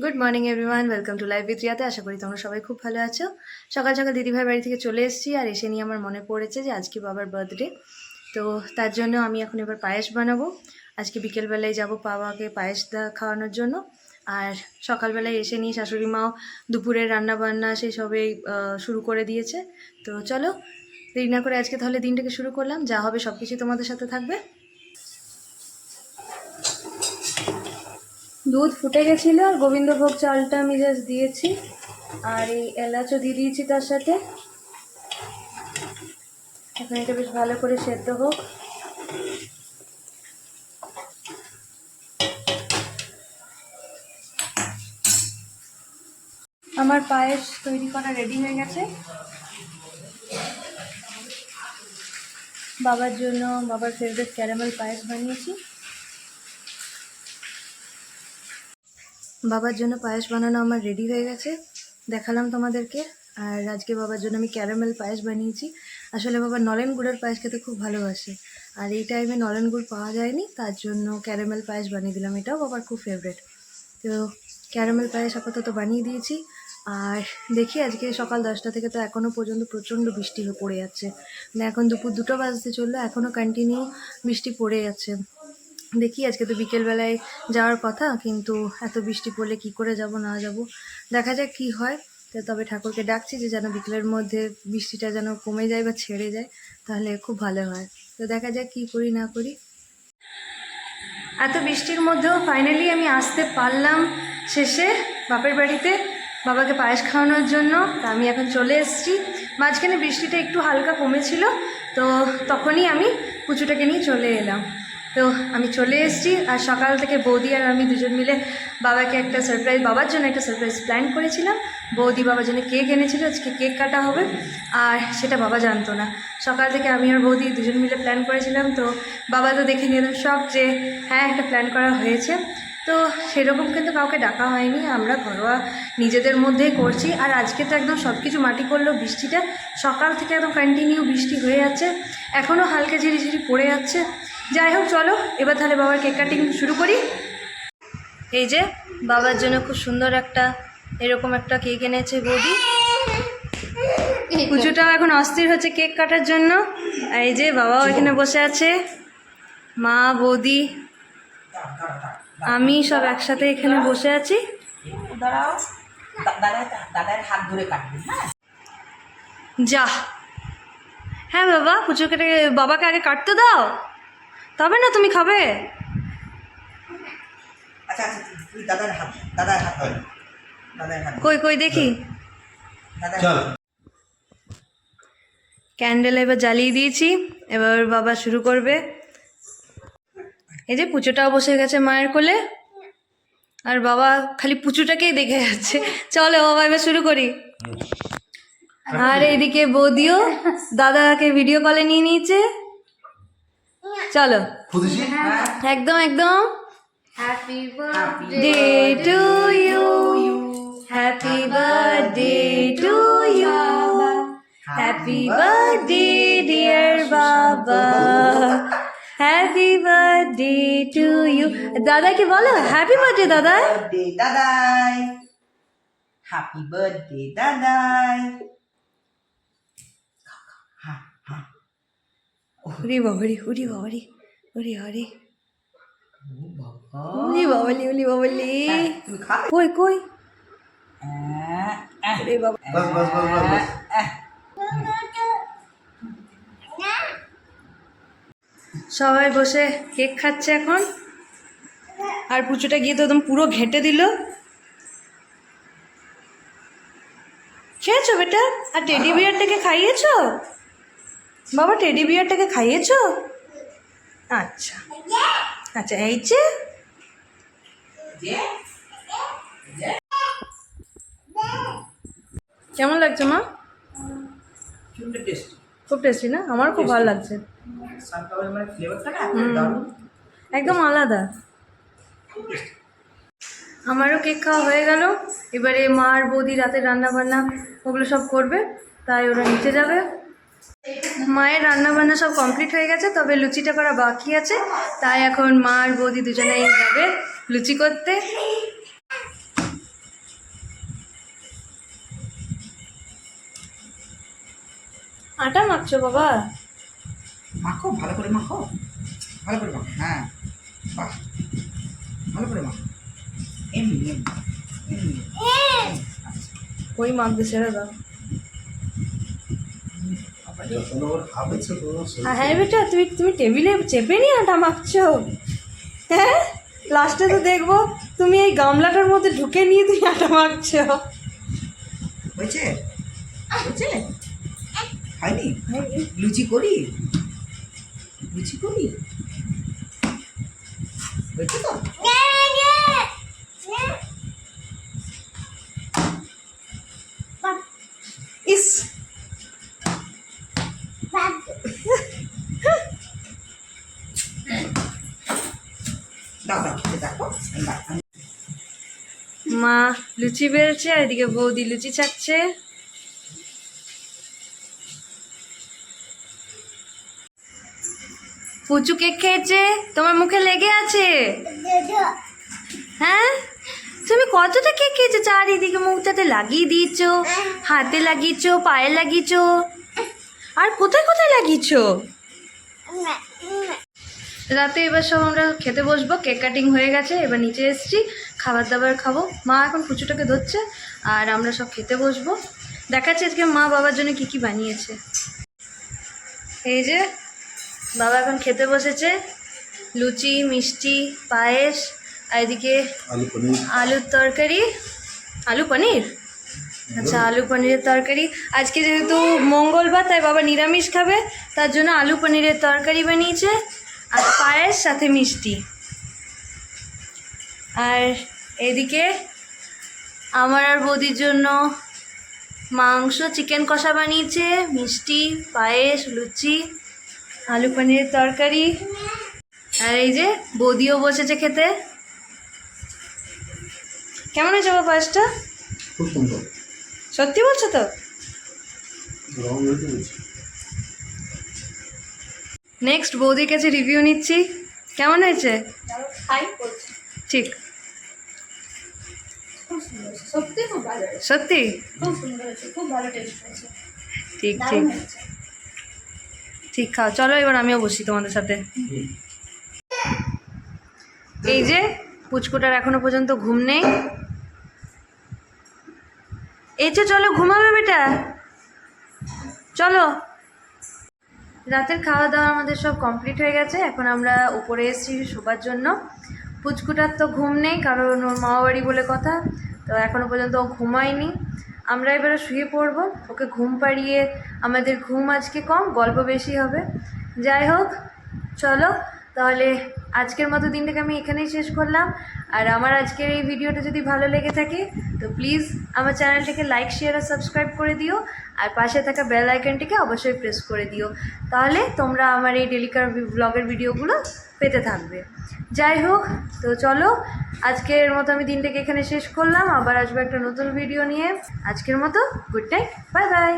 Good morning everyone, welcome to live with রিয়াতে। আশা করি তোমরা সবাই খুব ভালো আছো। সকাল সকাল দিদিভাই বাড়ি থেকে চলে এসেছি, আর এসে নিয়ে আমার মনে পড়েছে যে আজকে বাবার বার্থডে। তো তার জন্য আমি এখন এবার পায়েস বানাবো। আজকে বিকেলবেলায় যাব বাবাকে পায়েস খাওয়ানোর জন্য। আর সকালবেলায় এসে নিয়ে শাশুড়ি মাও দুপুরের রান্না বান্না সেই সবেই শুরু করে দিয়েছে। তো চলো দেরি না করে আজকে তাহলে দিনটাকে শুরু করলাম। যা হবে সব কিছুই তোমাদের সাথে থাকবে। দুধ ফুটে গেছিলো আর গোবিন্দভোগ চালটা আমি জাস্ট দিয়েছি, আর এই এলাচও দিয়ে দিয়েছি তার সাথে। এখন এটা বেশ ভালো করে সেদ্ধ হোক। আমার পায়েস তৈরি করা রেডি হয়ে গেছে। বাবার জন্য বাবার ফেভারিট ক্যারামেল পায়েস বানিয়েছি। বাবার জন্য পায়েস বানানো আমার রেডি হয়ে গেছে, দেখালাম তোমাদেরকে। আর আজকে বাবার জন্য আমি ক্যারামেল পায়েস বানিয়েছি। আসলে বাবা নলেন গুড়ের পায়েস খেতে খুব ভালোবাসে, আর এই টাইমে নলেন গুড় পাওয়া যায়নি, তার জন্য ক্যারামেল পায়েস বানিয়ে দিলাম। এটাও বাবার খুব ফেভারিট। তো ক্যারামেল পায়েস আপাতত বানিয়ে দিয়েছি। আর দেখি আজকে সকাল 10টা থেকে তো এখনও পর্যন্ত প্রচণ্ড বৃষ্টি পড়ে যাচ্ছে। মানে এখন দুপুর 2টা বাজতে চললো, এখনও কন্টিনিউ বৃষ্টি পড়ে যাচ্ছে। দেখি আজকে তো বিকেলবেলায় যাওয়ার কথা, কিন্তু এত বৃষ্টি পড়লে কি করে যাব না যাব, দেখা যাক কি হয়। তো তবে ঠাকুরকে ডাকছি যে যেন বিকেলের মধ্যে বৃষ্টিটা যেন কমে যায় বা ছেড়ে যায়, তাহলে খুব ভালো হয়। তো দেখা যাক কি করি না করি। এত বৃষ্টির মধ্যেও ফাইনালি আমি আসতে পারলাম শেষে বাপের বাড়িতে বাবাকে পায়েস খাওয়ানোর জন্য। তা আমি এখন চলে এসেছি। মাঝখানে বৃষ্টিটা একটু হালকা কমেছিল, তো তখনই আমি পুচুটাকে নিয়ে চলে এলাম। তো আমি চলে এসেছি, আর সকাল থেকে বৌদি আর আমি দুজন মিলে বাবাকে একটা সারপ্রাইজ, বাবার জন্য একটা সারপ্রাইজ প্ল্যান করেছিলাম। বৌদি বাবার জন্য কেক এনেছিল, আজকে কেক কাটা হবে, আর সেটা বাবা জানতো না। সকাল থেকে আমি আর বৌদি দুজন মিলে প্ল্যান করেছিলাম। তো বাবা তো দেখে নিয়ে একদম শখ যে হ্যাঁ একটা প্ল্যান করা হয়েছে। তো সেরকম কিন্তু কাউকে ডাকা হয়নি, আমরা ঘরোয়া নিজেদের মধ্যেই করছি। আর আজকে তো একদম সব কিছু মাটি করলো বৃষ্টিটা। সকাল থেকে একদম কন্টিনিউ বৃষ্টি হয়ে যাচ্ছে, এখনও হালকা ঝিরিঝিরি পড়ে যাচ্ছে। যাই হোক চলো এবার তাহলে বাবার কেক কাটিং শুরু করি। এই যে বাবার জন্য খুব সুন্দর একটা এরকম একটা কেক এনেছে বৌদি। পুজোটাও এখন অস্থির হচ্ছে কেক কাটার জন্য। আর এই যে বাবাও এখানে বসে আছে, মা বৌদি আমি সব একসাথে এখানে বসে আছি। যা হ্যাঁ বাবা, পুজো কেটে বাবাকে আগে কাটতে দাও, তবে না তুমি খাবে। কই কই দেখি। ক্যান্ডেল এবার জ্বালিয়ে দিয়েছি, এবার বাবা শুরু করবে। এই যে পুজোটাও বসে গেছে মায়ের কোলে, আর বাবা খালি পুচুটাকেই দেখে যাচ্ছে। চলো বাবা এবার শুরু করি। আর এইদিকে বৌদিও দাদাকে ভিডিও কলে নিয়ে নিয়েছে। চলো একদম একদম। Happy birthday to you, happy birthday to you, happy birthday dear বাবা, হ্যাপি বার্থডে টু ইউ। দাদাকে বলো হ্যাপি বার্থডে দাদাই, দাদাই, হ্যাপি বার্থডে দাদাই। উরি বাবারি উরি বাবারি উরি হরি উলি বাবালি উলি বাবালি। কই কই রে বাবা। সবাই বসে কেক খাচ্ছে এখন, আর পুচুটা গিয়ে তো একদম পুরো ঘেঁটে দিল। খেয়েছো বেটা? আর টেডি বিয়ারটাকে খাইয়েছো বাবা? টেডি বিয়ারটাকে খাইয়েছো? আচ্ছা আচ্ছা। এই যে কেমন লাগছে মা? খুব টেস্টি না? আমারও খুব ভালো লাগছে। একদম আলাদা। আমারও কেক খাওয়া হয়ে গেল। এবারে মা আর বৌদি রাতে রান্না বান্না ওগুলো সব করবে, তাই ওরা নিচে যাবে। মায়ের রান্না বান্না সব কমপ্লিট হয়ে গেছে, তবে লুচিটা করা বাকি আছে, তাই এখন মা আর বৌদি দুজনেই যাবে লুচি করতে। আটা মাখছো বাবা? মাখো, ভালো করে মাখো, ভালো করে মাখো। হ্যাঁ, বাহ, ভালো করে মাখো। এমনি এমনি এমনি। ওই মাখবে, ছেড়ে দাও। হ্যাঁ বেটা, তুমি টেবিলে চেপে নিয়ে আটা মাখছো? হ্যাঁ, লাস্টে তো দেখবো তুমি এই গামলাটার মধ্যে ঢুকে নিয়ে তুমি আটা মাখছো। হয়েছে? হয়েছে? হয়নি? লুচি করি, লুচি করি। হয়েছে তো? ইস, দাও দাও, খেতে দেখো। মা লুচি বেলছে আর এদিকে বৌদি লুচি চাচ্ছে। পুচু কেক খেয়েছে, তোমার মুখে লেগে আছে। হ্যাঁ, তুমি কতটা কেক খেয়েছো? চারিদিকে মুখটাতে লাগিয়ে দিয়েছো, হাতে লাগিয়েছো, পায়ে লাগিয়েছো, আর কোথায় কোথায় লাগিয়েছো? রাতে এবার সব আমরা খেতে বসবো। কেক কাটিং হয়ে গেছে, এবার নিচে এসেছি, খাবার দাবার খাবো। মা এখন কুচুটাকে ধরছে আর আমরা সব খেতে বসবো। দেখাচ্ছি আজকে মা বাবার জন্য কি কি বানিয়েছে। এই যে বাবা এখন খেতে বসেছে, লুচি, মিষ্টি, পায়েস, আর এদিকে আলুর তরকারি। আলু পনির? আচ্ছা, আলু পনিরের তরকারি। আজকে যেহেতু মঙ্গলবার তাই বাবা নিরামিষ খাবে, তার জন্য আলু পনিরের তরকারি বানিয়েছে, আর পায়েস সাথে মিষ্টি। আর এদিকে আমার আর বৌদির জন্য মাংস, চিকেন কষা বানিয়েছে, মিষ্টি, পায়েস, লুচি, আলু পনিরের তরকারি। আর এই যে বৌদিও বসেছে খেতে। কেমন হয়েছে বাবা পায়েসটা? খুব সুন্দর। সত্যি বলছো তো? নেক্সট বৌদির কাছে রিভিউ নিচ্ছি, কেমন হয়েছে? ঠিক, সত্যি ঠিক ঠিক ঠিক। খাও, চলো এবার আমিও বসি তোমাদের সাথে। এই যে পুচকুটার এখনো পর্যন্ত ঘুম নেই। এই যে চলো ঘুমাবে বেটা, চলো। রাতের খাওয়া দাওয়া আমাদের সব কমপ্লিট হয়ে গেছে, এখন আমরা উপরে এসেছি শোবার জন্য। পুচকুটার তো ঘুম নেই, কারণ ওর মামা বাড়ি বলে কথা, তো এখনও পর্যন্ত ও ঘুমায়নি। আমরা এবারে শুয়ে পড়বো, ওকে ঘুম পাড়িয়ে। আমাদের ঘুম আজকে কম, গল্প বেশি হবে। যাই হোক, চলো তাহলে আজকের মতো দিনটাকে আমি এখানেই শেষ করলাম। আর আমার আজকের এই ভিডিওটা যদি ভালো লেগে থাকে তো প্লিজ আমার চ্যানেলটিকে লাইক, শেয়ার আর সাবস্ক্রাইব করে দিও, আর পাশে থাকা বেল আইকনটিকে অবশ্যই প্রেস করে দিও, তাহলে তোমরা আমার এই ডেলিকার ব্লগের ভিডিওগুলো পেতে থাকবে। যাই হোক, তো চলো আজকের মতো আমি দিনটাকে এখানে শেষ করলাম, আবার আসবো একটা নতুন ভিডিও নিয়ে। আজকের মতো গুড নাইট, বাই বাই।